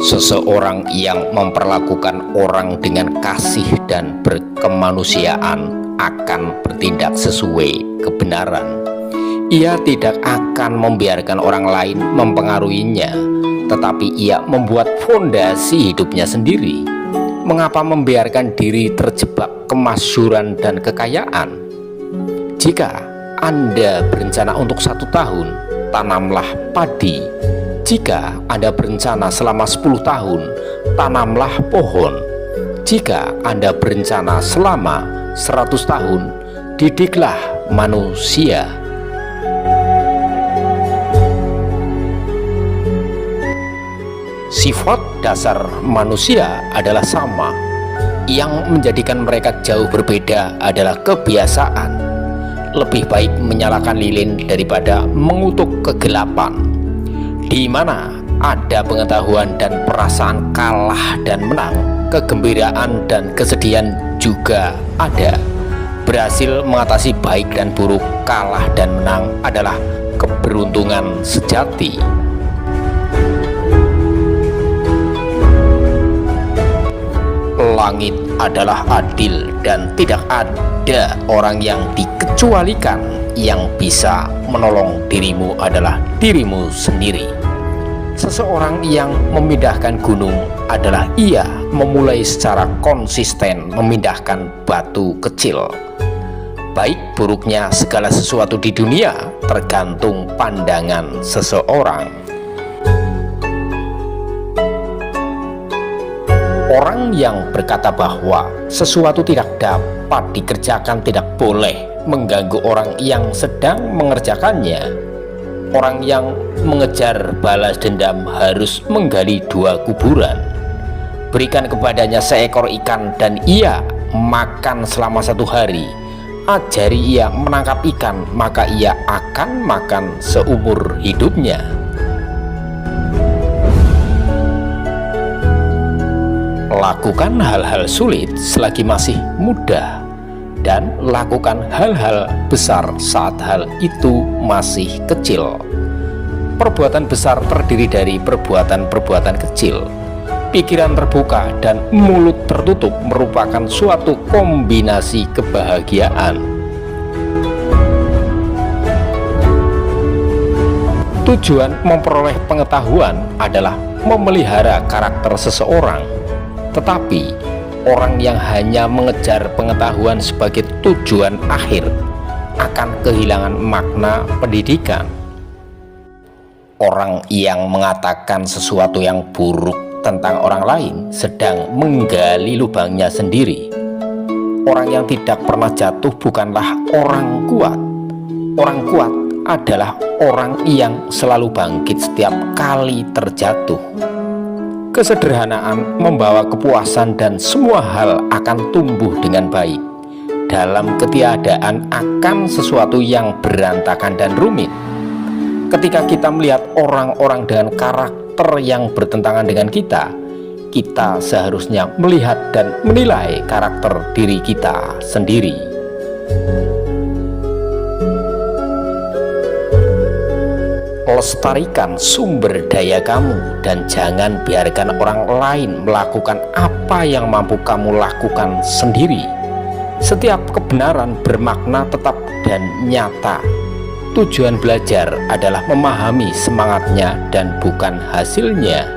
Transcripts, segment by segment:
Seseorang yang memperlakukan orang dengan kasih dan berkemanusiaan akan bertindak sesuai kebenaran. Ia tidak akan membiarkan orang lain mempengaruhinya, tetapi ia membuat fondasi hidupnya sendiri. Mengapa membiarkan diri terjebak kemasyhuran dan kekayaan? Jika Anda berencana untuk 1 tahun, tanamlah padi. Jika Anda berencana selama 10 tahun, tanamlah pohon. Jika Anda berencana selama 100 tahun, didiklah manusia. Sifat dasar manusia adalah sama. Yang menjadikan mereka jauh berbeda adalah kebiasaan. Lebih baik menyalakan lilin daripada mengutuk kegelapan. Di mana ada pengetahuan dan perasaan kalah dan menang, kegembiraan dan kesedihan juga ada. Berhasil mengatasi baik dan buruk, kalah dan menang adalah keberuntungan sejati. Langit adalah adil dan tidak ada orang yang dikecualikan. Yang bisa menolong dirimu adalah dirimu sendiri. Seseorang yang memindahkan gunung adalah ia memulai secara konsisten memindahkan batu kecil. Baik buruknya segala sesuatu di dunia tergantung pandangan seseorang. Orang yang berkata bahwa sesuatu tidak dapat dikerjakan tidak boleh mengganggu orang yang sedang mengerjakannya. Orang yang mengejar balas dendam harus menggali 2 kuburan. Berikan kepadanya seekor ikan dan ia makan selama 1 hari. Ajari ia menangkap ikan, maka ia akan makan seumur hidupnya. Lakukan hal-hal sulit selagi masih muda, dan lakukan hal-hal besar saat hal itu masih kecil. Perbuatan besar terdiri dari perbuatan-perbuatan kecil. Pikiran terbuka dan mulut tertutup merupakan suatu kombinasi kebahagiaan. Tujuan memperoleh pengetahuan adalah memelihara karakter seseorang. Tetapi orang yang hanya mengejar pengetahuan sebagai tujuan akhir akan kehilangan makna pendidikan. Orang yang mengatakan sesuatu yang buruk tentang orang lain sedang menggali lubangnya sendiri. Orang yang tidak pernah jatuh bukanlah orang kuat. Orang kuat adalah orang yang selalu bangkit setiap kali terjatuh. Kesederhanaan membawa kepuasan dan semua hal akan tumbuh dengan baik. Dalam ketiadaan akan sesuatu yang berantakan dan rumit. Ketika kita melihat orang-orang dengan karakter yang bertentangan dengan kita, kita seharusnya melihat dan menilai karakter diri kita sendiri. Lestarikan sumber daya kamu dan jangan biarkan orang lain melakukan apa yang mampu kamu lakukan sendiri. Setiap kebenaran bermakna tetap dan nyata. Tujuan belajar adalah memahami semangatnya dan bukan hasilnya.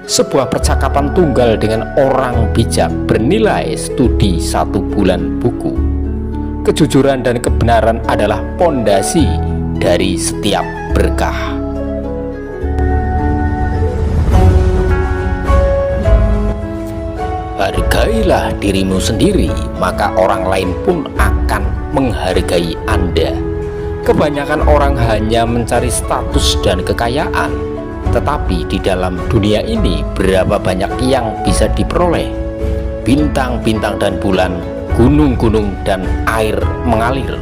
Sebuah percakapan tunggal dengan orang bijak bernilai studi 1 bulan buku. Kejujuran dan kebenaran adalah pondasi dari setiap berkah. Hargailah dirimu sendiri, maka orang lain pun akan menghargai Anda. Kebanyakan orang hanya mencari status dan kekayaan, tetapi di dalam dunia ini berapa banyak yang bisa diperoleh? Bintang-bintang dan bulan, gunung-gunung dan air mengalir,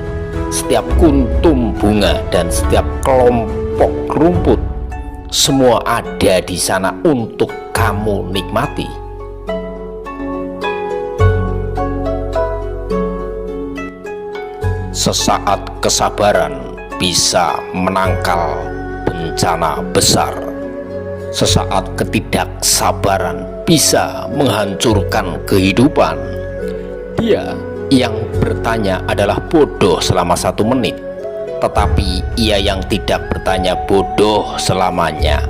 setiap kuntum bunga dan setiap kelompok rumput, semua ada di sana untuk kamu nikmati. Sesaat kesabaran bisa menangkal bencana besar. Sesaat ketidaksabaran bisa menghancurkan kehidupan. Dia yang bertanya adalah bodoh selama 1 menit, tetapi ia yang tidak bertanya bodoh selamanya.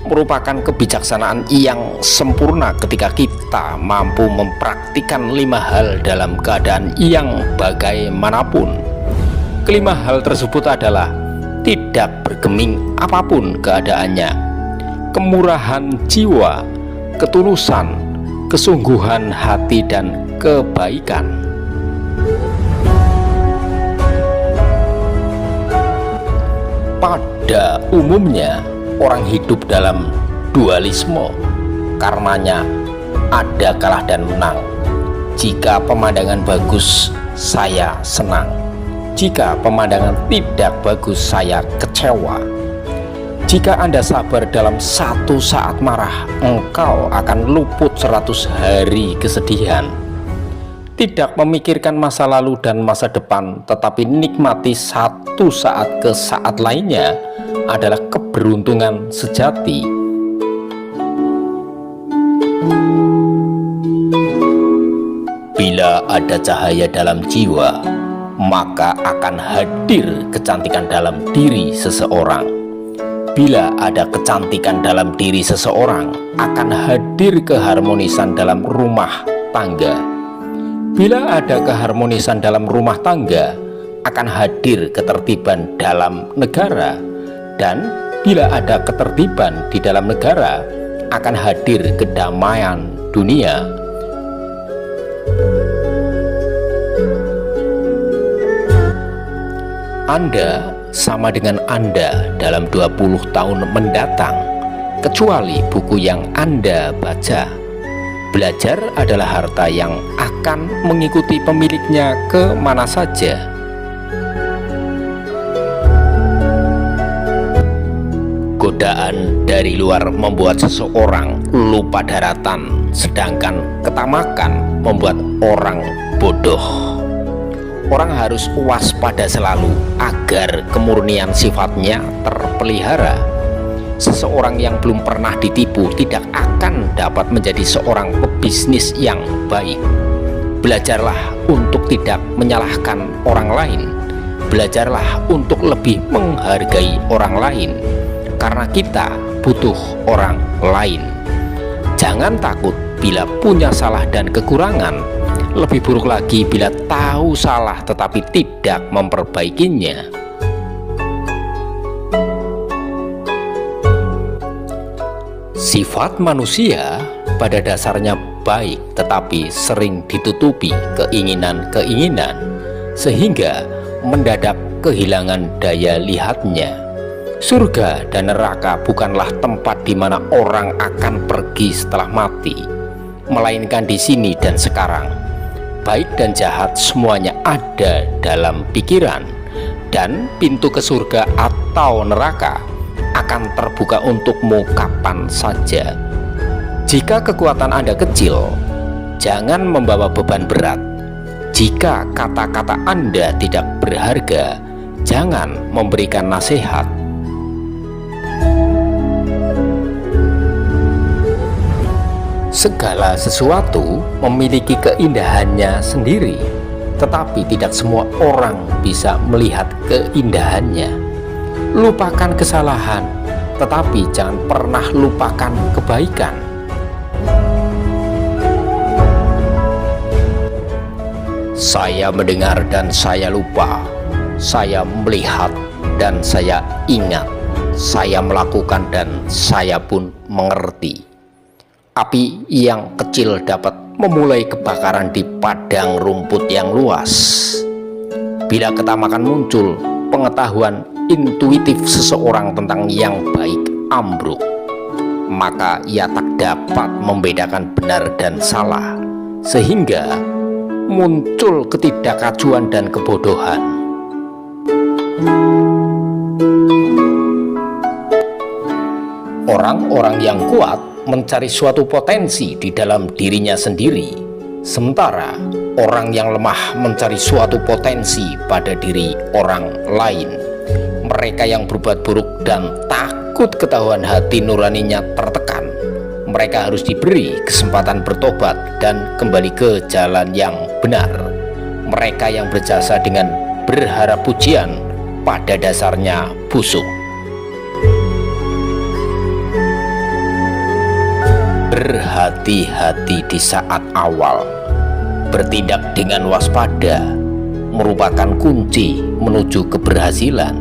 Merupakan kebijaksanaan yang sempurna ketika kita mampu mempraktikkan 5 hal dalam keadaan yang bagaimanapun. Kelima hal tersebut adalah tidak bergeming apapun keadaannya, kemurahan jiwa, ketulusan, kesungguhan hati, dan kebaikan. Pada umumnya orang hidup dalam dualisme, karenanya ada kalah dan menang. Jika pemandangan bagus, saya senang. Jika pemandangan tidak bagus, saya kecewa. Jika Anda sabar dalam 1 saat marah, engkau akan luput 100 hari kesedihan. Tidak memikirkan masa lalu dan masa depan, tetapi nikmati 1 saat ke saat lainnya adalah keberuntungan sejati. Bila ada cahaya dalam jiwa, maka akan hadir kecantikan dalam diri seseorang. Bila ada kecantikan dalam diri seseorang, akan hadir keharmonisan dalam rumah tangga. Bila ada keharmonisan dalam rumah tangga, akan hadir ketertiban dalam negara. Dan bila ada ketertiban di dalam negara, akan hadir kedamaian dunia. Anda sama dengan Anda dalam 20 tahun mendatang, kecuali buku yang Anda baca. Belajar adalah harta yang akan mengikuti pemiliknya ke mana saja. Godaan dari luar membuat seseorang lupa daratan, sedangkan ketamakan membuat orang bodoh. Orang harus waspada selalu agar kemurnian sifatnya terpelihara. Seseorang yang belum pernah ditipu tidak akan dapat menjadi seorang pebisnis yang baik. Belajarlah untuk tidak menyalahkan orang lain. Belajarlah untuk lebih menghargai orang lain, karena kita butuh orang lain. Jangan takut bila punya salah dan kekurangan. Lebih buruk lagi bila tahu salah tetapi tidak memperbaikinya. Sifat manusia pada dasarnya baik, tetapi sering ditutupi keinginan-keinginan sehingga mendadak kehilangan daya lihatnya. Surga dan neraka bukanlah tempat di mana orang akan pergi setelah mati, melainkan di sini dan sekarang. Baik dan jahat semuanya ada dalam pikiran, dan pintu ke surga atau neraka akan terbuka untukmu kapan saja. Jika kekuatan Anda kecil, jangan membawa beban berat. Jika kata-kata Anda tidak berharga, jangan memberikan nasihat. Segala sesuatu memiliki keindahannya sendiri, tetapi tidak semua orang bisa melihat keindahannya. Lupakan kesalahan, tetapi jangan pernah lupakan kebaikan. Saya mendengar dan saya lupa, saya melihat dan saya ingat, saya melakukan dan saya pun mengerti. Api yang kecil dapat memulai kebakaran di padang rumput yang luas. Bila ketamakan muncul, pengetahuan intuitif seseorang tentang yang baik ambruk, maka ia tak dapat membedakan benar dan salah, sehingga muncul ketidakacuan dan kebodohan. Orang-orang yang kuat mencari suatu potensi di dalam dirinya sendiri, Sementara orang yang lemah mencari suatu potensi pada diri orang lain. Mereka yang berbuat buruk dan takut ketahuan hati nuraninya tertekan. Mereka harus diberi kesempatan bertobat dan kembali ke jalan yang benar. Mereka yang berjasa dengan berharap pujian pada dasarnya busuk. Berhati-hati di saat awal. Bertindak dengan waspada merupakan kunci menuju keberhasilan.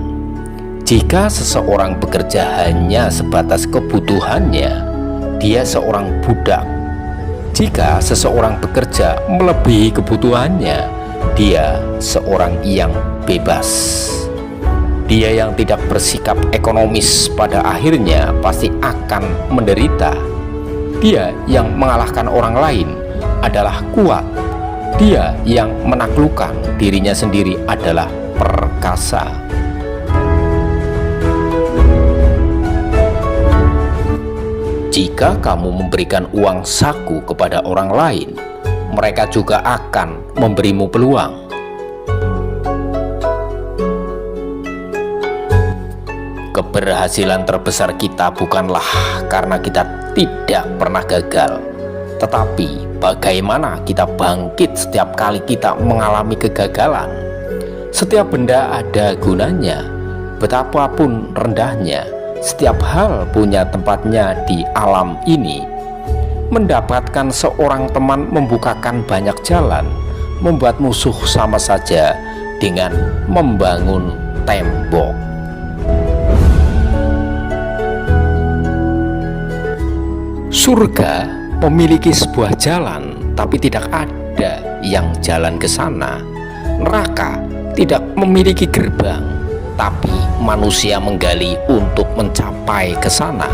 Jika seseorang bekerja hanya sebatas kebutuhannya, dia seorang budak. Jika seseorang bekerja melebihi kebutuhannya, dia seorang yang bebas. Dia yang tidak bersikap ekonomis pada akhirnya pasti akan menderita. Dia yang mengalahkan orang lain adalah kuat. Dia yang menaklukkan dirinya sendiri adalah perkasa. Jika kamu memberikan uang saku kepada orang lain, mereka juga akan memberimu peluang. Keberhasilan terbesar kita bukanlah karena kita tidak pernah gagal, tetapi bagaimana kita bangkit setiap kali kita mengalami kegagalan. Setiap benda ada gunanya, betapapun rendahnya. Setiap hal punya tempatnya di alam ini. Mendapatkan seorang teman membukakan banyak jalan. Membuat musuh sama saja dengan membangun tembok. Surga memiliki sebuah jalan, tapi tidak ada yang jalan ke sana. Neraka tidak memiliki gerbang, tapi manusia menggali untuk mencapai ke sana.